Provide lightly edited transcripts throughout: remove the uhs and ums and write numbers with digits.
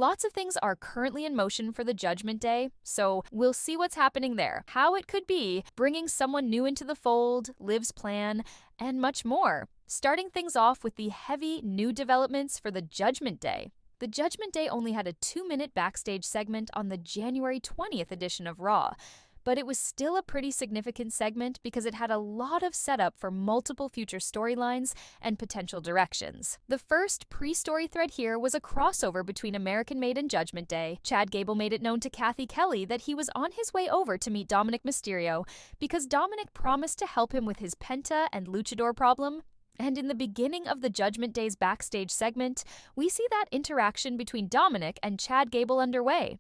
Lots of things are currently in motion for the Judgment Day, so we'll see what's happening there, how it could be, bringing someone new into the fold, Liv's plan, and much more. Starting things off with the heavy new developments for the Judgment Day. The Judgment Day only had a 2-minute backstage segment on the January 20th edition of Raw, but it was still a pretty significant segment because it had a lot of setup for multiple future storylines and potential directions. The first pre-story thread here was a crossover between American Made and Judgment Day. Chad Gable made it known to Kathy Kelly that he was on his way over to meet Dominik Mysterio because Dominik promised to help him with his Penta and Luchador problem. And in the beginning of the Judgment Day's backstage segment, we see that interaction between Dominik and Chad Gable underway.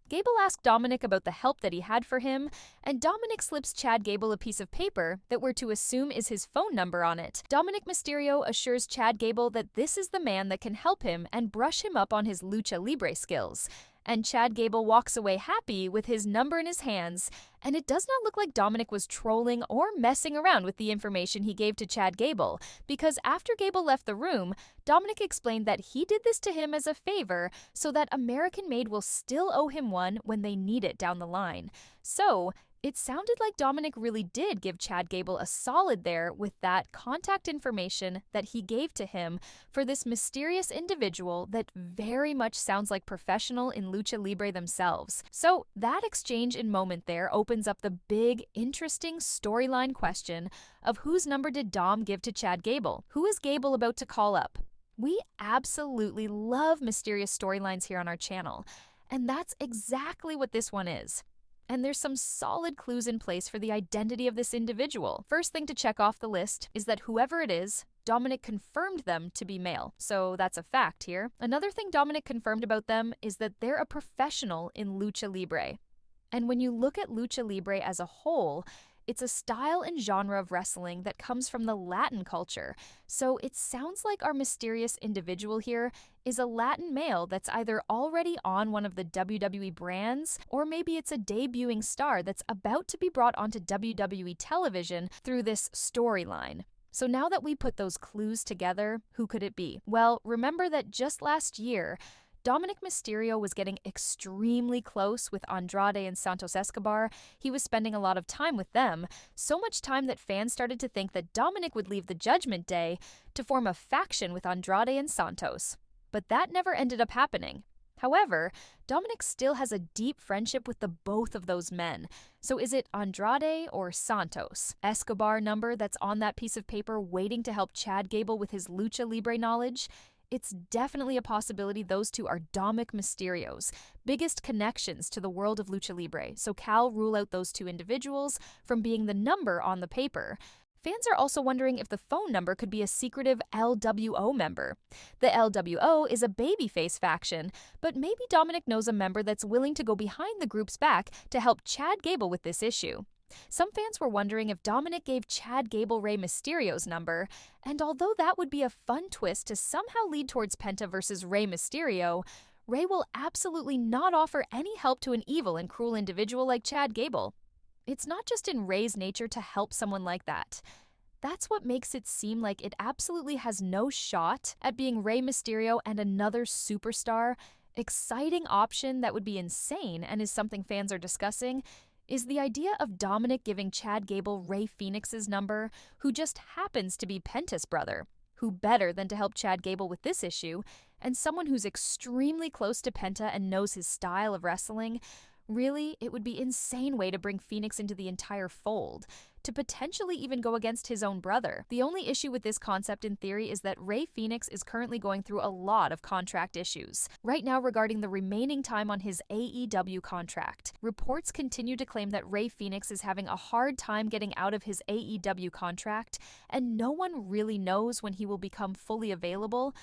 Gable asked Dominik about the help that he had for him, and Dominik slips Chad Gable a piece of paper that we're to assume is his phone number on it. Dominik Mysterio assures Chad Gable that this is the man that can help him and brush him up on his lucha libre skills. And Chad Gable walks away happy with his number in his hands, and it does not look like Dominik was trolling or messing around with the information he gave to Chad Gable, because after Gable left the room, Dominik explained that he did this to him as a favor so that American Made will still owe him one when they need it down the line. So, it sounded like Dominik really did give Chad Gable a solid there with that contact information that he gave to him for this mysterious individual that very much sounds like professional in Lucha Libre themselves. So that exchange and moment there opens up the big, interesting storyline question of whose number did Dom give to Chad Gable? Who is Gable about to call up? We absolutely love mysterious storylines here on our channel, and that's exactly what this one is. And there's some solid clues in place for the identity of this individual. First thing to check off the list is that whoever it is, Dominik confirmed them to be male, so that's a fact here. Another thing Dominik confirmed about them is that they're a professional in Lucha Libre. And when you look at Lucha Libre as a whole, it's a style and genre of wrestling that comes from the Latin culture, so it sounds like our mysterious individual here is a Latin male that's either already on one of the WWE brands, or maybe it's a debuting star that's about to be brought onto WWE television through this storyline. So now that we put those clues together, who could it be? Well, remember that just last year, Dominik Mysterio was getting extremely close with Andrade and Santos Escobar. He was spending a lot of time with them, so much time that fans started to think that Dominik would leave the Judgment Day to form a faction with Andrade and Santos. But that never ended up happening. However, Dominik still has a deep friendship with the both of those men. So is it Andrade or Santos? Escobar number that's on that piece of paper waiting to help Chad Gable with his Lucha Libre knowledge? It's definitely a possibility those two are Dominik Mysterio's biggest connections to the world of Lucha Libre, so Cal rule out those two individuals from being the number on the paper. Fans are also wondering if the phone number could be a secretive LWO member. The LWO is a babyface faction, but maybe Dominik knows a member that's willing to go behind the group's back to help Chad Gable with this issue. Some fans were wondering if Dominik gave Chad Gable Rey Mysterio's number, and although that would be a fun twist to somehow lead towards Penta versus Rey Mysterio, Rey will absolutely not offer any help to an evil and cruel individual like Chad Gable. It's not just in Rey's nature to help someone like that. That's what makes it seem like it absolutely has no shot at being Rey Mysterio and another superstar. Exciting option that would be insane and is something fans are discussing is the idea of Dominik giving Chad Gable Rey Fénix's number, who just happens to be Penta's brother. Who better than to help Chad Gable with this issue, and someone who's extremely close to Penta and knows his style of wrestling? Really, it would be an insane way to bring Fénix into the entire fold, to potentially even go against his own brother. The only issue with this concept in theory is that Rey Fénix is currently going through a lot of contract issues. Right now regarding the remaining time on his AEW contract, reports continue to claim that Rey Fénix is having a hard time getting out of his AEW contract, and no one really knows when he will become fully available.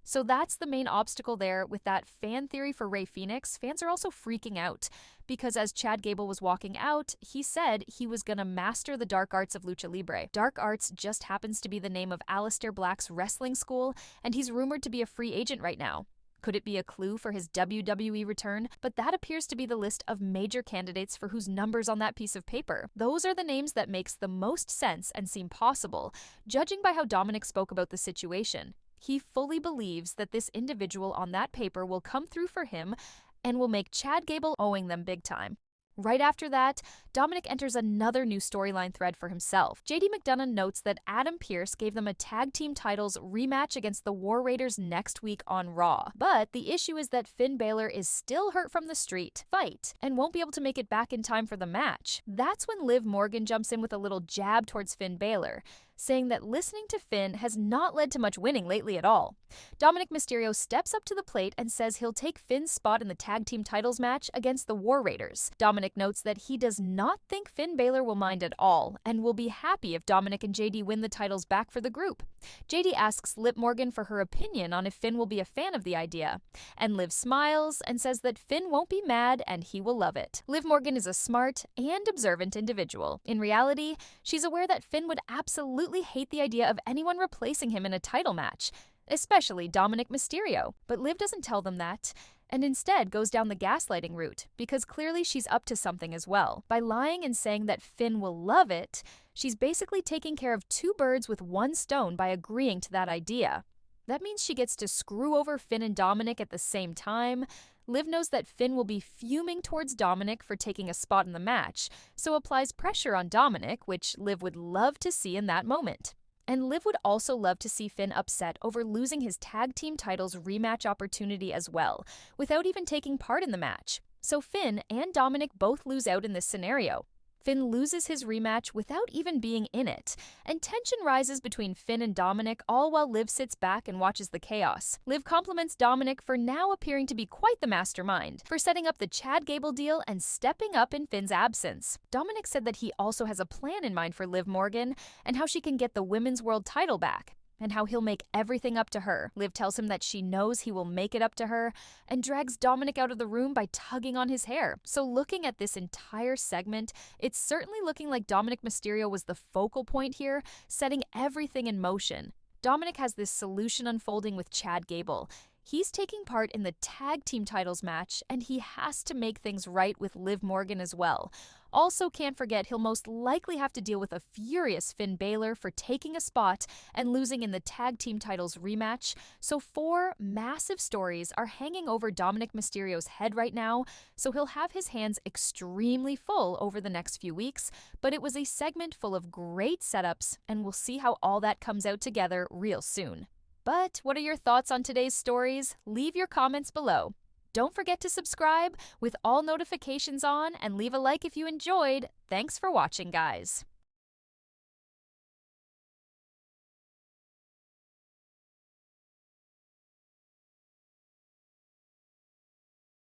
So that's the main obstacle there with that fan theory for Rey Fénix. Fans are also freaking out because as Chad Gable was walking out, he said he was gonna master the dark arts of Lucha Libre. Dark arts just happens to be the name of Aleister Black's wrestling school, and he's rumored to be a free agent right now. Could it be a clue for his WWE return? But that appears to be the list of major candidates for whose numbers on that piece of paper. Those are the names that makes the most sense and seem possible, judging by how Dominik spoke about the situation. He fully believes that this individual on that paper will come through for him and will make Chad Gable owing them big time. Right after that, Dominik enters another new storyline thread for himself. JD McDonough notes that Adam Pearce gave them a tag team titles rematch against the War Raiders next week on Raw. But the issue is that Finn Balor is still hurt from the street fight and won't be able to make it back in time for the match. That's when Liv Morgan jumps in with a little jab towards Finn Balor, saying that listening to Finn has not led to much winning lately at all. Dominik Mysterio steps up to the plate and says he'll take Finn's spot in the tag team titles match against the War Raiders. Dominik notes that he does not think Finn Balor will mind at all and will be happy if Dominik and JD win the titles back for the group. JD asks Liv Morgan for her opinion on if Finn will be a fan of the idea, and Liv smiles and says that Finn won't be mad and he will love it. Liv Morgan is a smart and observant individual. In reality, she's aware that Finn would absolutely hate the idea of anyone replacing him in a title match, especially Dominik Mysterio. But Liv doesn't tell them that, and instead goes down the gaslighting route, because clearly she's up to something as well. By lying and saying that Finn will love it, she's basically taking care of two birds with one stone by agreeing to that idea. That means she gets to screw over Finn and Dominik at the same time. Liv knows that Finn will be fuming towards Dominik for taking a spot in the match, so applies pressure on Dominik, which Liv would love to see in that moment. And Liv would also love to see Finn upset over losing his tag team titles rematch opportunity as well, without even taking part in the match. So Finn and Dominik both lose out in this scenario. Finn loses his rematch without even being in it, and tension rises between Finn and Dominik, all while Liv sits back and watches the chaos. Liv compliments Dominik for now appearing to be quite the mastermind, for setting up the Chad Gable deal and stepping up in Finn's absence. Dominik said that he also has a plan in mind for Liv Morgan, and how she can get the Women's World title back, and how he'll make everything up to her. Liv tells him that she knows he will make it up to her, and drags Dominik out of the room by tugging on his hair. So looking at this entire segment, it's certainly looking like Dominik Mysterio was the focal point here, setting everything in motion. Dominik has this solution unfolding with Chad Gable. He's taking part in the tag team titles match, and he has to make things right with Liv Morgan as well. Also, can't forget he'll most likely have to deal with a furious Finn Balor for taking a spot and losing in the tag team titles rematch. So 4 massive stories are hanging over Dominik Mysterio's head right now, so he'll have his hands extremely full over the next few weeks. But it was a segment full of great setups, and we'll see how all that comes out together real soon. But what are your thoughts on today's stories? Leave your comments below. Don't forget to subscribe with all notifications on, and leave a like if you enjoyed. Thanks for watching, guys.